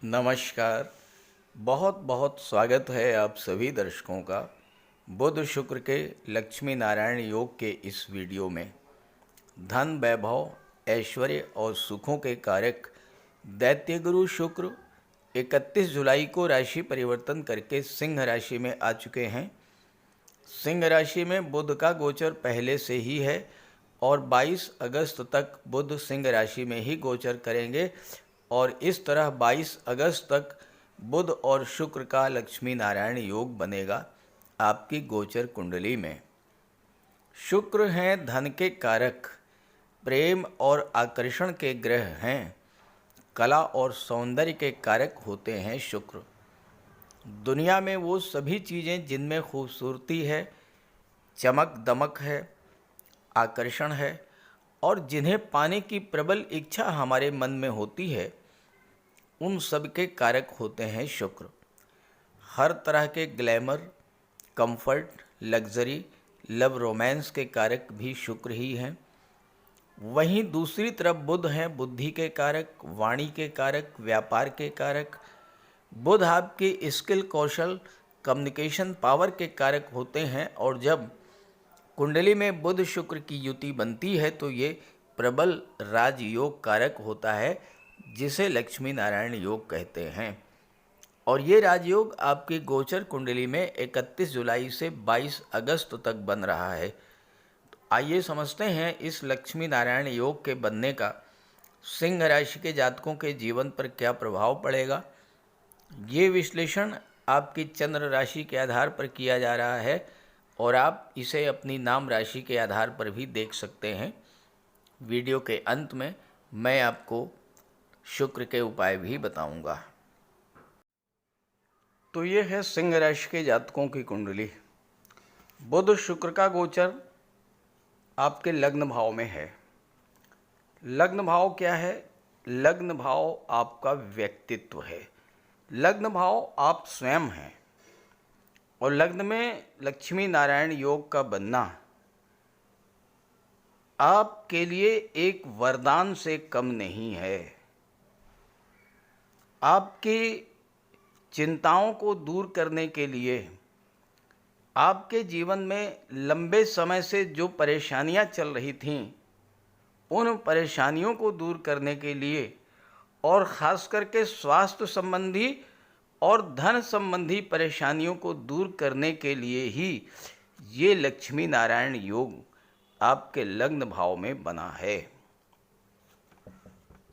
नमस्कार। बहुत बहुत स्वागत है आप सभी दर्शकों का बुध शुक्र के लक्ष्मी नारायण योग के इस वीडियो में। धन, वैभव, ऐश्वर्य और सुखों के कारक दैत्य गुरु शुक्र 31 जुलाई को राशि परिवर्तन करके सिंह राशि में आ चुके हैं। सिंह राशि में बुध का गोचर पहले से ही है और 22 अगस्त तक बुध सिंह राशि में ही गोचर करेंगे और इस तरह 22 अगस्त तक बुध और शुक्र का लक्ष्मी नारायण योग बनेगा आपकी गोचर कुंडली में। शुक्र हैं धन के कारक, प्रेम और आकर्षण के ग्रह हैं, कला और सौंदर्य के कारक होते हैं शुक्र। दुनिया में वो सभी चीज़ें जिनमें खूबसूरती है, चमक दमक है, आकर्षण है और जिन्हें पाने की प्रबल इच्छा हमारे मन में होती है, उन सब के कारक होते हैं शुक्र। हर तरह के glamour, comfort, luxury, love, romance के कारक भी शुक्र ही हैं। वहीं दूसरी तरफ बुध हैं बुद्धि के कारक, वाणी के कारक, व्यापार के कारक। बुध आपके स्किल, कौशल, कम्युनिकेशन पावर के कारक होते हैं और जब कुंडली में बुध शुक्र की युति बनती है तो ये प्रबल राजयोग कारक होता है जिसे लक्ष्मी नारायण योग कहते हैं। और ये राजयोग आपकी गोचर कुंडली में 31 जुलाई से 22 अगस्त तक बन रहा है। तो आइए समझते हैं इस लक्ष्मी नारायण योग के बनने का सिंह राशि के जातकों के जीवन पर क्या प्रभाव पड़ेगा। ये विश्लेषण आपकी चंद्र राशि के आधार पर किया जा रहा है और आप इसे अपनी नाम राशि के आधार पर भी देख सकते हैं। वीडियो के अंत में मैं आपको शुक्र के उपाय भी बताऊंगा। तो ये है सिंह राशि के जातकों की कुंडली। बुध शुक्र का गोचर आपके लग्न भाव में है। लग्न भाव क्या है? लग्न भाव आपका व्यक्तित्व है। लग्न भाव आप स्वयं हैं और लग्न में लक्ष्मी नारायण योग का बनना आपके लिए एक वरदान से कम नहीं है। आपकी चिंताओं को दूर करने के लिए, आपके जीवन में लंबे समय से जो परेशानियां चल रही थीं, उन परेशानियों को दूर करने के लिए और ख़ास करके स्वास्थ्य संबंधी और धन संबंधी परेशानियों को दूर करने के लिए ही ये लक्ष्मी नारायण योग आपके लग्न भाव में बना है।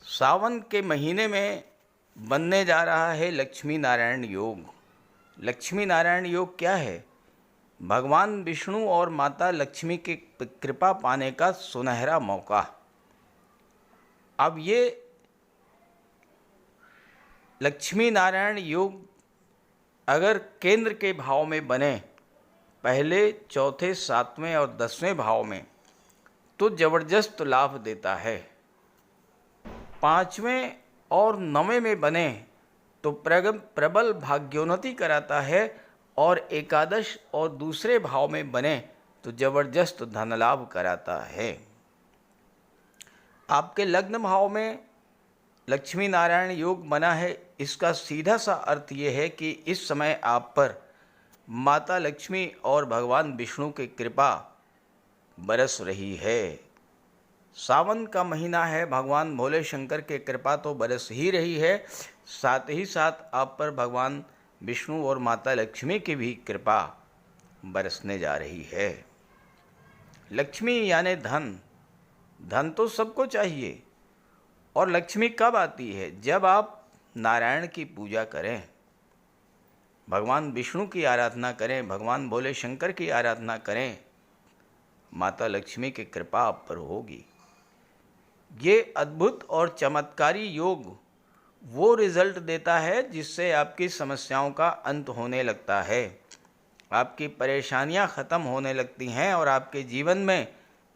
सावन के महीने में बनने जा रहा है लक्ष्मी नारायण योग। लक्ष्मी नारायण योग क्या है? भगवान विष्णु और माता लक्ष्मी की कृपा पाने का सुनहरा मौका। अब ये लक्ष्मी नारायण योग अगर केंद्र के भाव में बने, पहले, चौथे, सातवें और 10वें भाव में, तो ज़बरदस्त लाभ देता है। 5वें और 9वें में बने तो प्रबल भाग्योन्नति कराता है और एकादश और दूसरे भाव में बने तो ज़बरदस्त धन लाभ कराता है। आपके लग्न भाव में लक्ष्मी नारायण योग बना है, इसका सीधा सा अर्थ ये है कि इस समय आप पर माता लक्ष्मी और भगवान विष्णु की कृपा बरस रही है। सावन का महीना है, भगवान भोले शंकर की कृपा तो बरस ही रही है, साथ ही साथ आप पर भगवान विष्णु और माता लक्ष्मी की भी कृपा बरसने जा रही है। लक्ष्मी यानी धन। धन तो सबको चाहिए और लक्ष्मी कब आती है? जब आप नारायण की पूजा करें, भगवान विष्णु की आराधना करें, भगवान भोले शंकर की आराधना करें, माता लक्ष्मी की कृपा आप पर होगी। ये अद्भुत और चमत्कारी योग वो रिजल्ट देता है जिससे आपकी समस्याओं का अंत होने लगता है, आपकी परेशानियां ख़त्म होने लगती हैं और आपके जीवन में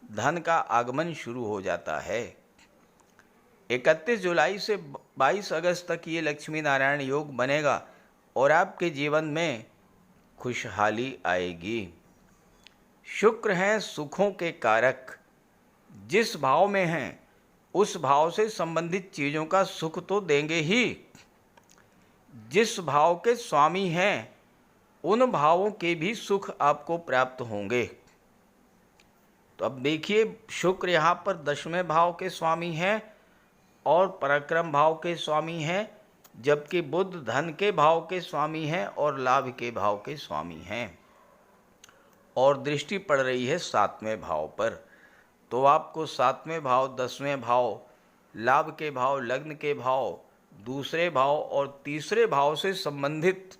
धन का आगमन शुरू हो जाता है। 31 जुलाई से 22 अगस्त तक ये लक्ष्मी नारायण योग बनेगा और आपके जीवन में खुशहाली आएगी। शुक्र हैं सुखों के कारक। जिस भाव में हैं उस भाव से संबंधित चीज़ों का सुख तो देंगे ही, जिस भाव के स्वामी हैं उन भावों के भी सुख आपको प्राप्त होंगे। तो अब देखिए, शुक्र यहाँ पर 10वें भाव के स्वामी हैं और पराक्रम भाव के स्वामी हैं, जबकि बुध धन के भाव के स्वामी हैं और लाभ के भाव के स्वामी हैं, और दृष्टि पड़ रही है 7वें भाव पर। तो आपको 7वें भाव, 10वें भाव, लाभ के भाव, लग्न के भाव, दूसरे भाव और तीसरे भाव से संबंधित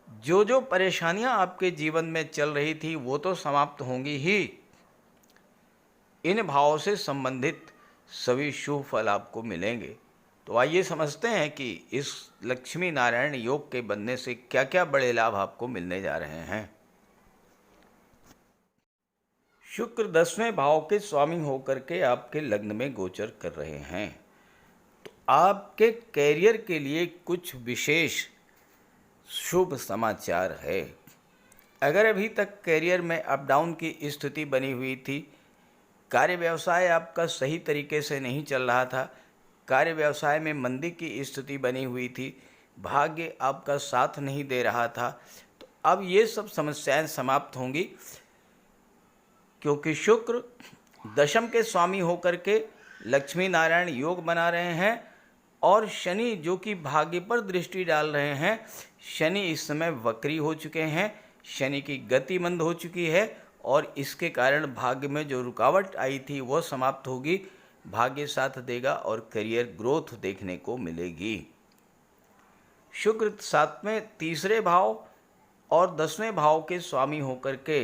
जो जो परेशानियां आपके जीवन में चल रही थी वो तो समाप्त होंगी ही, इन भावों से संबंधित सभी शुभ फल आपको मिलेंगे। तो आइए समझते हैं कि इस लक्ष्मी नारायण योग के बनने से क्या क्या बड़े लाभ आपको मिलने जा रहे हैं। शुक्र 10वें भाव के स्वामी होकर के आपके लग्न में गोचर कर रहे हैं, तो आपके कैरियर के लिए कुछ विशेष शुभ समाचार है। अगर अभी तक कैरियर में अप डाउन की स्थिति बनी हुई थी, कार्य व्यवसाय आपका सही तरीके से नहीं चल रहा था, कार्य व्यवसाय में मंदी की स्थिति बनी हुई थी, भाग्य आपका साथ नहीं दे रहा था, तो अब ये सब समस्याएं समाप्त होंगी, क्योंकि शुक्र दशम के स्वामी होकर के लक्ष्मी नारायण योग बना रहे हैं और शनि जो कि भाग्य पर दृष्टि डाल रहे हैं, शनि इस समय वक्री हो चुके हैं, शनि की गति मंद हो चुकी है और इसके कारण भाग्य में जो रुकावट आई थी वो समाप्त होगी, भाग्य साथ देगा और करियर ग्रोथ देखने को मिलेगी। शुक्र 7वें तीसरे भाव और 10वें भाव के स्वामी होकर के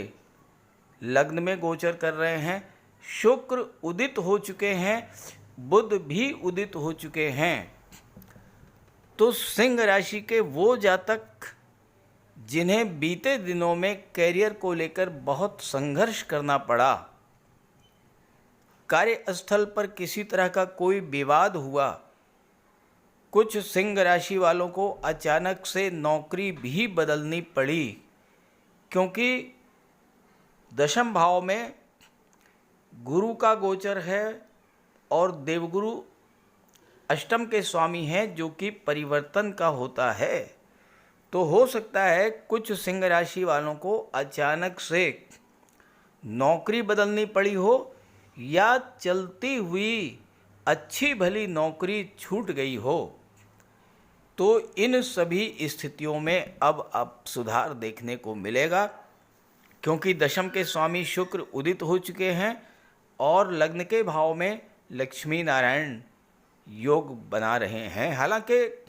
लग्न में गोचर कर रहे हैं। शुक्र उदित हो चुके हैं, बुध भी उदित हो चुके हैं। तो सिंह राशि के वो जातक जिन्हें बीते दिनों में कैरियर को लेकर बहुत संघर्ष करना पड़ा, कार्यस्थल पर किसी तरह का कोई विवाद हुआ, कुछ सिंह राशि वालों को अचानक से नौकरी भी बदलनी पड़ी, क्योंकि दशम भाव में गुरु का गोचर है और देवगुरु अष्टम के स्वामी हैं जो कि परिवर्तन का होता है। तो हो सकता है कुछ सिंह राशि वालों को अचानक से नौकरी बदलनी पड़ी हो या चलती हुई अच्छी भली नौकरी छूट गई हो। तो इन सभी स्थितियों में अब सुधार देखने को मिलेगा, क्योंकि दशम के स्वामी शुक्र उदित हो चुके हैं और लग्न के भाव में लक्ष्मी नारायण योग बना रहे हैं। हालांकि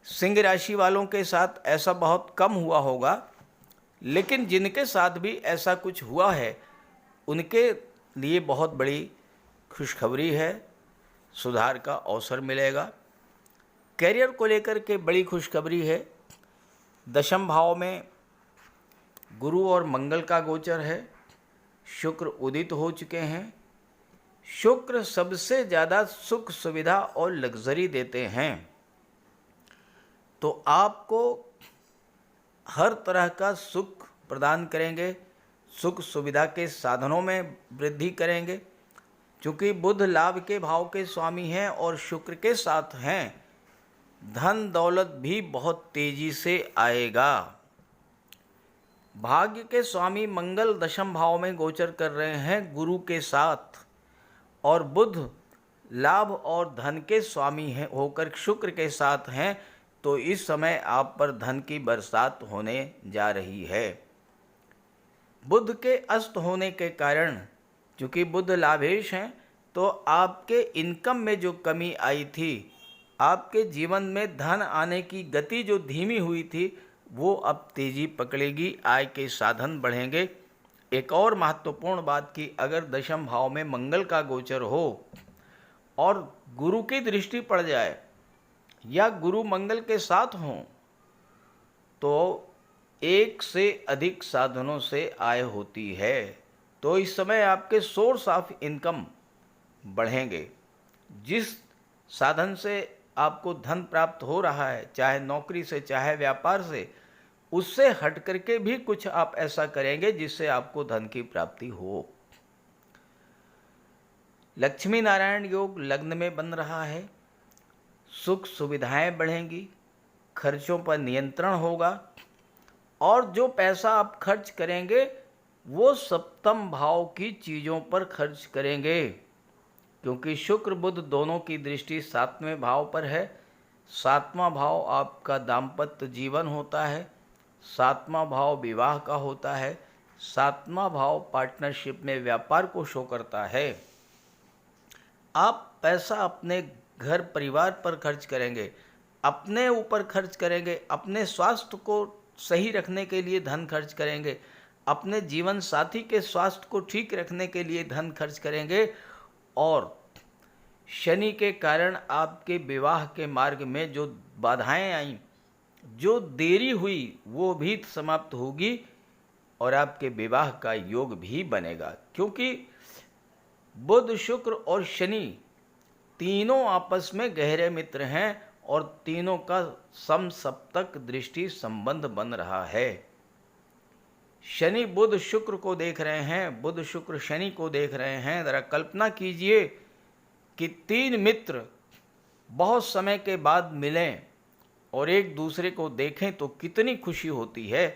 सिंह राशि वालों के साथ ऐसा बहुत कम हुआ होगा, लेकिन जिनके साथ भी ऐसा कुछ हुआ है उनके लिए बहुत बड़ी खुशखबरी है, सुधार का अवसर मिलेगा। कैरियर को लेकर के बड़ी खुशखबरी है। दशम भाव में गुरु और मंगल का गोचर है, शुक्र उदित हो चुके हैं। शुक्र सबसे ज़्यादा सुख सुविधा और लग्जरी देते हैं, तो आपको हर तरह का सुख प्रदान करेंगे, सुख सुविधा के साधनों में वृद्धि करेंगे। चूँकि बुध लाभ के भाव के स्वामी हैं और शुक्र के साथ हैं, धन दौलत भी बहुत तेजी से आएगा। भाग्य के स्वामी मंगल दशम भाव में गोचर कर रहे हैं गुरु के साथ, और बुध लाभ और धन के स्वामी हैं होकर शुक्र के साथ हैं। तो इस समय आप पर धन की बरसात होने जा रही है। बुध के अस्त होने के कारण, चूँकि बुध लाभेश हैं, तो आपके इनकम में जो कमी आई थी, आपके जीवन में धन आने की गति जो धीमी हुई थी, वो अब तेज़ी पकड़ेगी, आय के साधन बढ़ेंगे। एक और महत्वपूर्ण बात कि अगर दशम भाव में मंगल का गोचर हो और गुरु की दृष्टि पड़ जाए या गुरु मंगल के साथ हों, तो एक से अधिक साधनों से आय होती है। तो इस समय आपके सोर्स ऑफ इनकम बढ़ेंगे। जिस साधन से आपको धन प्राप्त हो रहा है, चाहे नौकरी से चाहे व्यापार से, उससे हट करके भी कुछ आप ऐसा करेंगे जिससे आपको धन की प्राप्ति हो। लक्ष्मी नारायण योग लग्न में बन रहा है, सुख सुविधाएं बढ़ेंगी, खर्चों पर नियंत्रण होगा और जो पैसा आप खर्च करेंगे वो सप्तम भाव की चीज़ों पर खर्च करेंगे, क्योंकि शुक्र बुध दोनों की दृष्टि 7वें भाव पर है। 7वां भाव आपका दाम्पत्य जीवन होता है, 7वां भाव विवाह का होता है, 7वां भाव पार्टनरशिप में व्यापार को शो करता है। आप पैसा अपने घर परिवार पर खर्च करेंगे, अपने ऊपर खर्च करेंगे, अपने स्वास्थ्य को सही रखने के लिए धन खर्च करेंगे, अपने जीवन साथी के स्वास्थ्य को ठीक रखने के लिए धन खर्च करेंगे और शनि के कारण आपके विवाह के मार्ग में जो बाधाएं आईं, जो देरी हुई, वो भी समाप्त होगी और आपके विवाह का योग भी बनेगा, क्योंकि बुध शुक्र और शनि तीनों आपस में गहरे मित्र हैं और तीनों का समसप्तक दृष्टि संबंध बन रहा है। शनि बुध शुक्र को देख रहे हैं, बुध शुक्र शनि को देख रहे हैं। जरा कल्पना कीजिए कि तीन मित्र बहुत समय के बाद मिलें और एक दूसरे को देखें तो कितनी खुशी होती है।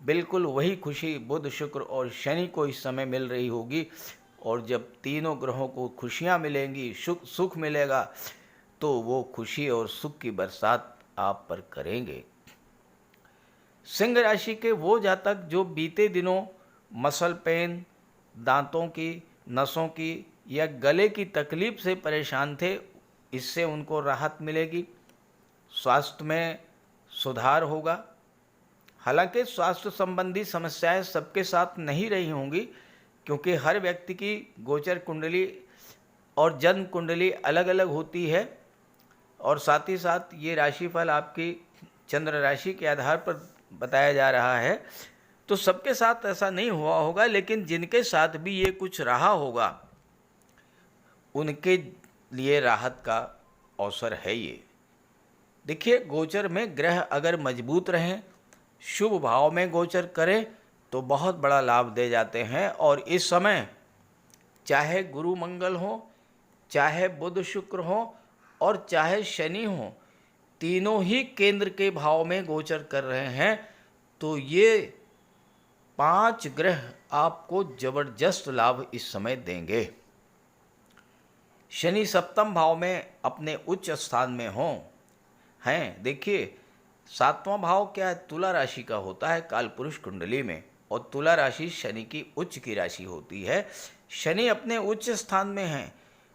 बिल्कुल वही खुशी बुध शुक्र और शनि को इस समय मिल रही होगी और जब तीनों ग्रहों को खुशियां मिलेंगी, सुख मिलेगा, तो वो खुशी और सुख की बरसात आप पर करेंगे। सिंह राशि के वो जातक जो बीते दिनों मसल पेन, दांतों की, नसों की या गले की तकलीफ से परेशान थे, इससे उनको राहत मिलेगी। स्वास्थ्य में सुधार होगा। हालांकि स्वास्थ्य संबंधी समस्याएं सबके साथ नहीं रही होंगी, क्योंकि हर व्यक्ति की गोचर कुंडली और जन्म कुंडली अलग अलग होती है और साथ ही साथ ये राशिफल आपकी चंद्र राशि के आधार पर बताया जा रहा है, तो सबके साथ ऐसा नहीं हुआ होगा, लेकिन जिनके साथ भी ये कुछ रहा होगा उनके लिए राहत का अवसर है ये। देखिए, गोचर में ग्रह अगर मजबूत रहें, शुभ भाव में गोचर करें तो बहुत बड़ा लाभ दे जाते हैं और इस समय चाहे गुरु मंगल हो, चाहे बुध शुक्र हो और चाहे शनि हो, तीनों ही केंद्र के भाव में गोचर कर रहे हैं, तो ये 5 ग्रह आपको जबरदस्त लाभ इस समय देंगे। शनि सप्तम भाव में अपने उच्च स्थान में हैं। देखिए, 7वां भाव क्या है? तुला राशि का होता है कालपुरुष कुंडली में, और तुला राशि शनि की उच्च की राशि होती है। शनि अपने उच्च स्थान में हैं,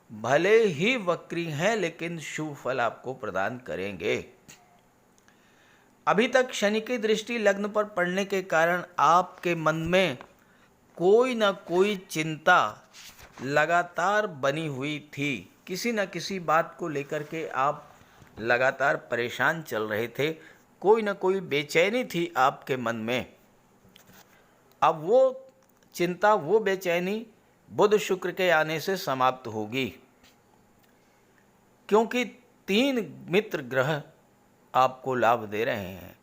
भले ही वक्री हैं लेकिन शुभ फल आपको प्रदान करेंगे। अभी तक शनि की दृष्टि लग्न पर पड़ने के कारण आपके मन में कोई न कोई चिंता लगातार बनी हुई थी। किसी न किसी बात को लेकर के आप लगातार परेशान चल रहे थे, कोई न कोई बेचैनी थी आपके मन में। अब वो चिंता, वो बेचैनी बुध शुक्र के आने से समाप्त होगी, क्योंकि 3 मित्र ग्रह आपको लाभ दे रहे हैं।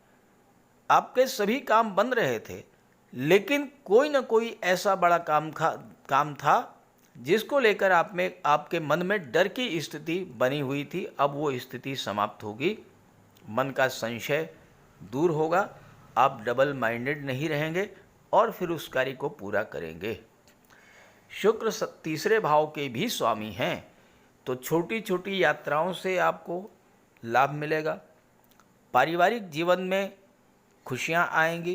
आपके सभी काम बन रहे थे, लेकिन कोई न कोई ऐसा बड़ा काम था जिसको लेकर आपके मन में डर की स्थिति बनी हुई थी। अब वो स्थिति समाप्त होगी, मन का संशय दूर होगा, आप डबल माइंडेड नहीं रहेंगे और फिर उस कार्य को पूरा करेंगे। शुक्र तीसरे भाव के भी स्वामी हैं, तो छोटी छोटी यात्राओं से आपको लाभ मिलेगा। पारिवारिक जीवन में खुशियां आएंगी,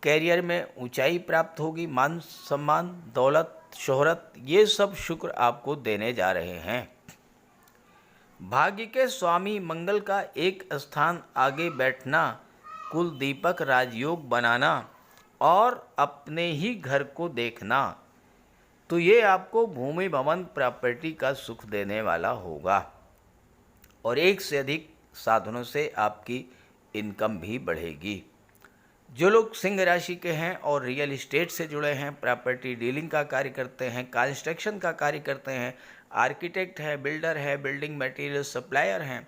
कैरियर में ऊंचाई प्राप्त होगी, मान सम्मान, दौलत, शोहरत, ये सब शुक्र आपको देने जा रहे हैं। भाग्य के स्वामी मंगल का एक स्थान आगे बैठना, कुल दीपक राजयोग बनाना और अपने ही घर को देखना, तो ये आपको भूमि भवन प्रॉपर्टी का सुख देने वाला होगा और एक से अधिक साधनों से आपकी इनकम भी बढ़ेगी। जो लोग सिंह राशि के हैं और रियल एस्टेट से जुड़े हैं, प्रॉपर्टी डीलिंग का कार्य करते हैं, कंस्ट्रक्शन का कार्य करते हैं, आर्किटेक्ट है, बिल्डर है, बिल्डिंग मटेरियल सप्लायर हैं,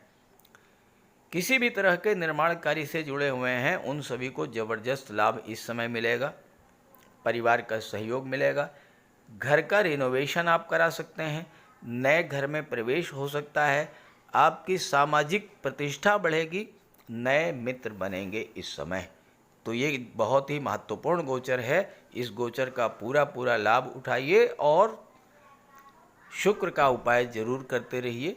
किसी भी तरह के निर्माण कार्य से जुड़े हुए हैं, उन सभी को ज़बरदस्त लाभ इस समय मिलेगा। परिवार का सहयोग मिलेगा। घर का रिनोवेशन आप करा सकते हैं, नए घर में प्रवेश हो सकता है, आपकी सामाजिक प्रतिष्ठा बढ़ेगी, नए मित्र बनेंगे इस समय। तो ये बहुत ही महत्वपूर्ण गोचर है। इस गोचर का पूरा लाभ उठाइए और शुक्र का उपाय जरूर करते रहिए।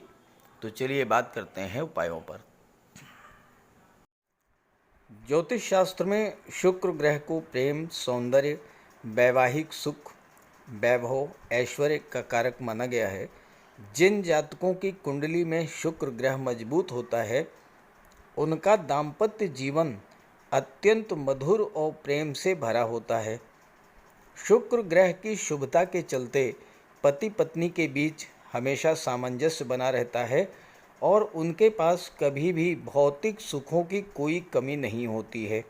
तो चलिए बात करते हैं उपायों पर। ज्योतिष शास्त्र में शुक्र ग्रह को प्रेम, सौंदर्य, वैवाहिक सुख, वैभव, ऐश्वर्य का कारक माना गया है। जिन जातकों की कुंडली में शुक्र ग्रह मजबूत होता है, उनका दाम्पत्य जीवन अत्यंत मधुर और प्रेम से भरा होता है। शुक्र ग्रह की शुभता के चलते पति पत्नी के बीच हमेशा सामंजस्य बना रहता है और उनके पास कभी भी भौतिक सुखों की कोई कमी नहीं होती है।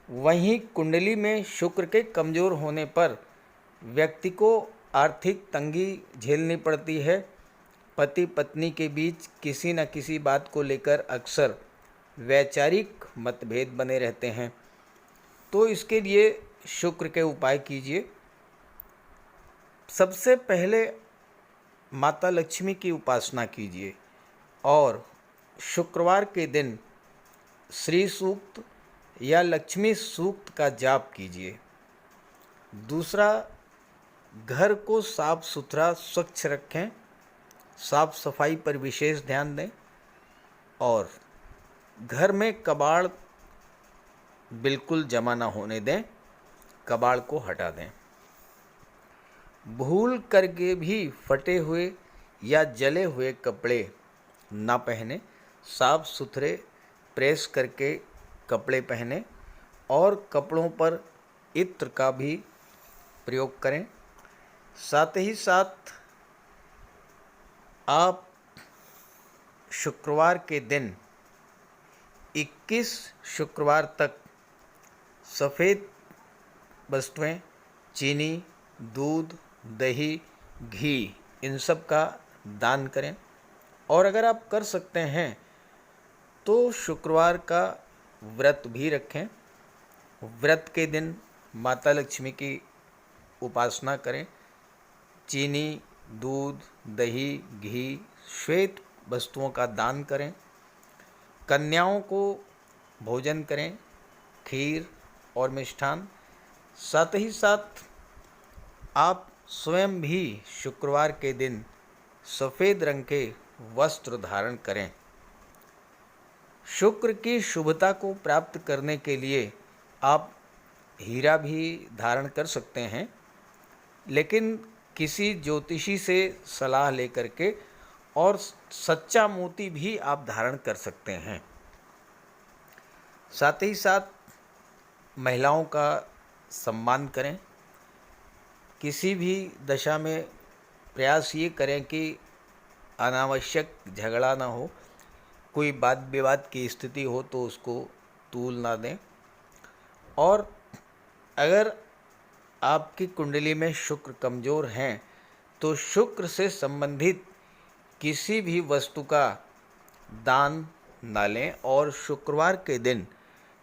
वहीं कुंडली में शुक्र के कमज़ोर होने पर व्यक्ति को आर्थिक तंगी झेलनी पड़ती है। पति पत्नी के बीच किसी न किसी बात को लेकर अक्सर वैचारिक मतभेद बने रहते हैं। तो इसके लिए शुक्र के उपाय कीजिए। सबसे पहले माता लक्ष्मी की उपासना कीजिए और शुक्रवार के दिन श्री सूक्त या लक्ष्मी सूक्त का जाप कीजिए। दूसरा, घर को साफ सुथरा स्वच्छ रखें, साफ सफाई पर विशेष ध्यान दें और घर में कबाड़ बिल्कुल जमा ना होने दें, कबाड़ को हटा दें। भूल करके भी फटे हुए या जले हुए कपड़े ना पहने, साफ सुथरे प्रेस करके कपड़े पहने और कपड़ों पर इत्र का भी प्रयोग करें। साथ ही साथ आप शुक्रवार के दिन 21 शुक्रवार तक सफ़ेद वस्तुएं, चीनी, दूध, दही, घी, इन सब का दान करें। और अगर आप कर सकते हैं तो शुक्रवार का व्रत भी रखें। व्रत के दिन माता लक्ष्मी की उपासना करें। चीनी, दूध, दही, घी, श्वेत वस्तुओं का दान करें। कन्याओं को भोजन करें, खीर और मिष्ठान। साथ ही साथ आप स्वयं भी शुक्रवार के दिन सफ़ेद रंग के वस्त्र धारण करें। शुक्र की शुभता को प्राप्त करने के लिए आप हीरा भी धारण कर सकते हैं, लेकिन किसी ज्योतिषी से सलाह लेकर के, और सच्चा मोती भी आप धारण कर सकते हैं। साथ ही साथ महिलाओं का सम्मान करें। किसी भी दशा में प्रयास ये करें कि अनावश्यक झगड़ा ना हो, कोई वाद विवाद की स्थिति हो तो उसको तूल ना दें। और अगर आपकी कुंडली में शुक्र कमज़ोर हैं तो शुक्र से संबंधित किसी भी वस्तु का दान ना लें और शुक्रवार के दिन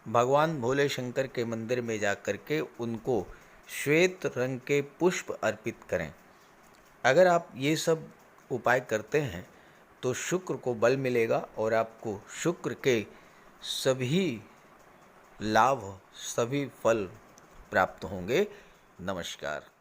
भगवान भोले शंकर के मंदिर में जाकर के उनको श्वेत रंग के पुष्प अर्पित करें। अगर आप ये सब उपाय करते हैं तो शुक्र को बल मिलेगा और आपको शुक्र के सभी लाभ, सभी फल प्राप्त होंगे। नमस्कार।